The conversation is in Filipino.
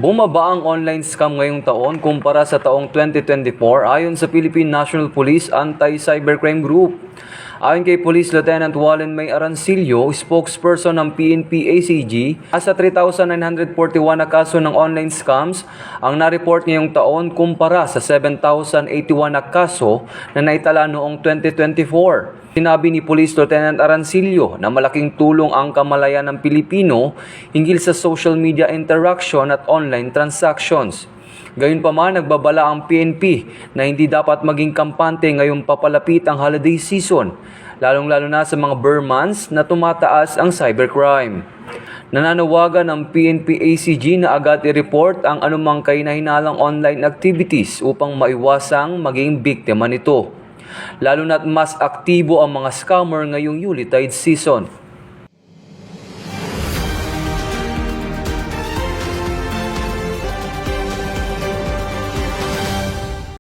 Bumaba ang online scam ngayong taon kumpara sa taong 2024 ayon sa Philippine National Police Anti-Cybercrime Group. Ayon kay Police Lieutenant Wallen May Arancillo, spokesperson ng PNP-ACG, sa 3,941 na kaso ng online scams ang na-report ngayong taon kumpara sa 7,081 na kaso na naitala noong 2024. Sinabi ni Police Lieutenant Arancillo na malaking tulong ang kamalayan ng Pilipino hinggil sa social media interaction at online transactions. Gayunpaman, nagbabala ang PNP na hindi dapat maging kampante ngayong papalapit ang holiday season, lalong-lalo na sa mga bare months na tumataas ang cybercrime. Nananawagan ng PNP-ACG na agad i-report ang anumang kahinahinalang online activities upang maiwasang maging biktima nito. Lalo na't mas aktibo ang mga scammer ngayong Yuletide season.